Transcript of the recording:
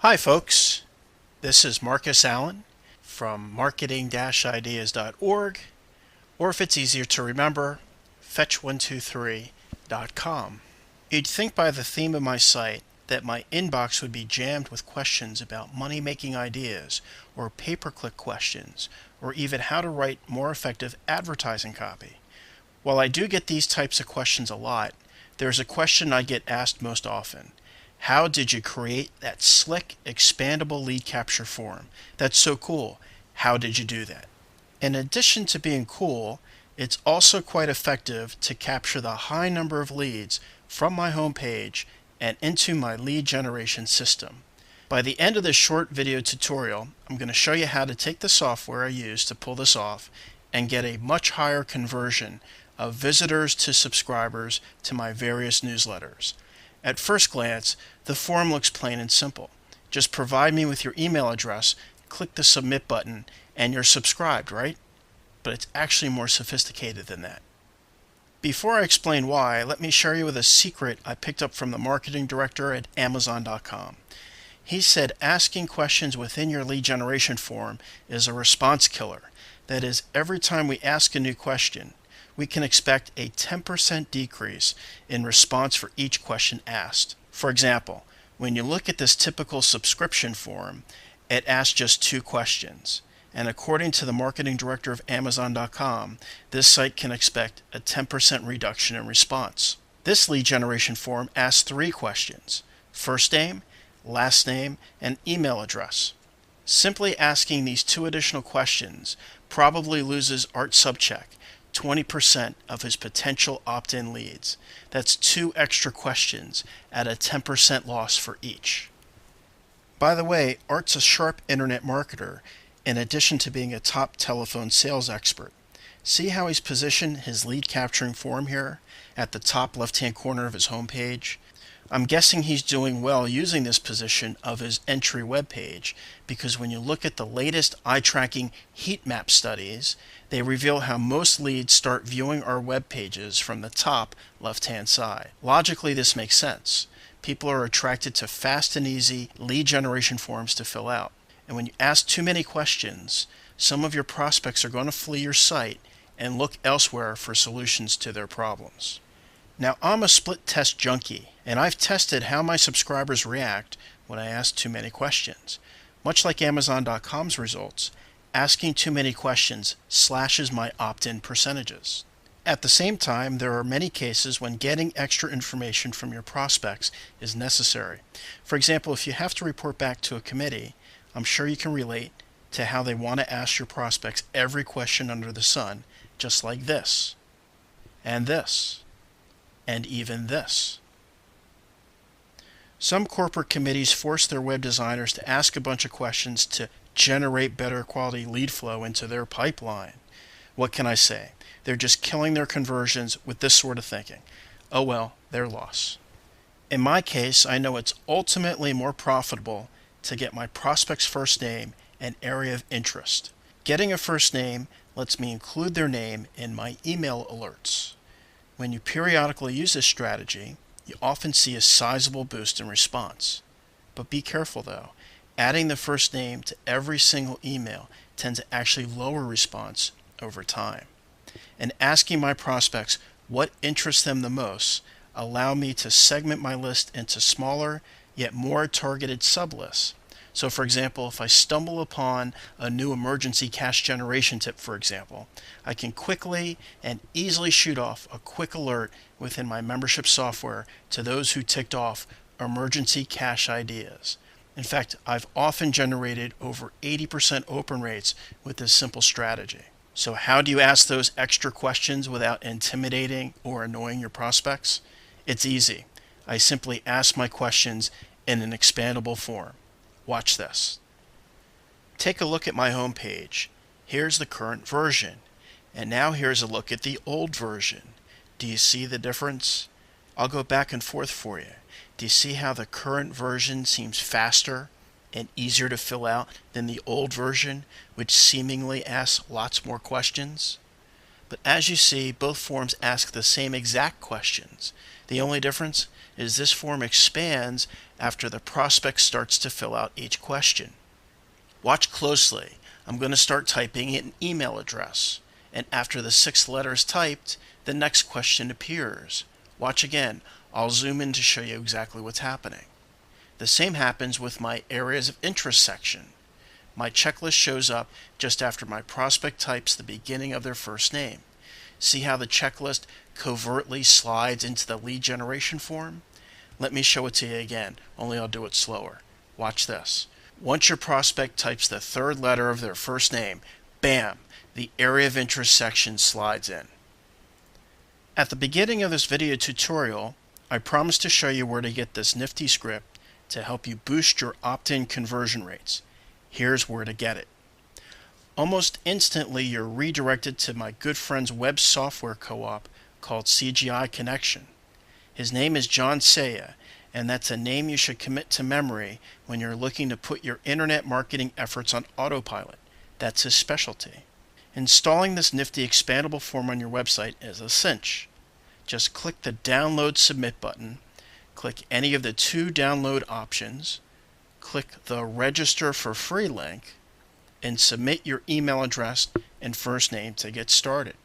Hi folks, this is Marcus Allen from marketing-ideas.org, or if it's easier to remember, fetch123.com. You'd think by the theme of my site that my inbox would be jammed with questions about money-making ideas, or pay-per-click questions, or even how to write more effective advertising copy. While I do get these types of questions a lot, there's a question I get asked most often. How did you create that slick, expandable lead capture form? That's so cool. How did you do that? In addition to being cool, it's also quite effective to capture the high number of leads from my homepage and into my lead generation system. By the end of this short video tutorial, I'm going to show you how to take the software I use to pull this off and get a much higher conversion of visitors to subscribers to my various newsletters. At first glance, the form looks plain and simple. Just provide me with your email address, click the submit button, and you're subscribed, right? But it's actually more sophisticated than that. Before I explain why, let me share you with a secret I picked up from the marketing director at Amazon.com. He said asking questions within your lead generation form is a response killer. That is, every time we ask a new question, we can expect a 10% decrease in response for each question asked. For example, when you look at this typical subscription form, it asks just 2 questions. And according to the marketing director of Amazon.com, this site can expect a 10% reduction in response. This lead generation form asks 3 questions: first name, last name, and email address. Simply asking these 2 additional questions probably loses Art Sobczak 20% of his potential opt-in leads. That's 2 extra questions at a 10% loss for each. By the way, Art's a sharp internet marketer in addition to being a top telephone sales expert. See how he's positioned his lead capturing form here at the top left-hand corner of his homepage? I'm guessing he's doing well using this position of his entry web page, because when you look at the latest eye tracking heat map studies, they reveal how most leads start viewing our web pages from the top left-hand side. Logically, this makes sense. People are attracted to fast and easy lead generation forms to fill out. And when you ask too many questions, some of your prospects are going to flee your site and look elsewhere for solutions to their problems. Now, I'm a split test junkie, and I've tested how my subscribers react when I ask too many questions. Much like Amazon.com's results, asking too many questions slashes my opt-in percentages. At the same time, there are many cases when getting extra information from your prospects is necessary. For example, if you have to report back to a committee, I'm sure you can relate to how they want to ask your prospects every question under the sun, just like this, and this, and even this. Some corporate committees force their web designers to ask a bunch of questions to generate better quality lead flow into their pipeline. What can I say? They're just killing their conversions with this sort of thinking. Oh well, their loss. In my case, I know it's ultimately more profitable to get my prospect's first name and area of interest. Getting a first name lets me include their name in my email alerts. When you periodically use this strategy, you often see a sizable boost in response. But be careful though. Adding the first name to every single email tends to actually lower response over time. And asking my prospects what interests them the most allow me to segment my list into smaller yet more targeted sublists. So for example, if I stumble upon a new emergency cash generation tip, for example, I can quickly and easily shoot off a quick alert within my membership software to those who ticked off emergency cash ideas. In fact, I've often generated over 80% open rates with this simple strategy. So how do you ask those extra questions without intimidating or annoying your prospects? It's easy. I simply ask my questions in an expandable form. Watch this. Take a look at my home page. Here's the current version. And now here's a look at the old version. Do you see the difference? I'll go back and forth for you. Do you see how the current version seems faster and easier to fill out than the old version, which seemingly asks lots more questions? But as you see, both forms ask the same exact questions. The only difference is this form expands after the prospect starts to fill out each question. Watch closely. I'm going to start typing an email address, and after the 6th letter is typed, the next question appears. Watch again. I'll zoom in to show you exactly what's happening. The same happens with my areas of interest section. My checklist shows up just after my prospect types the beginning of their first name. See how the checklist covertly slides into the lead generation form? Let me show it to you again, only I'll do it slower. Watch this. Once your prospect types the 3rd letter of their first name, bam, the area of interest section slides in. At the beginning of this video tutorial, I promised to show you where to get this nifty script to help you boost your opt-in conversion rates. Here's where to get it. Almost instantly, you're redirected to my good friend's web software co-op called CGI Connection. His name is John Saya, and that's a name you should commit to memory when you're looking to put your internet marketing efforts on autopilot. That's his specialty. Installing this nifty expandable form on your website is a cinch. Just click the Download Submit button, click any of the 2 download options, click the Register for Free link, and submit your email address and first name to get started.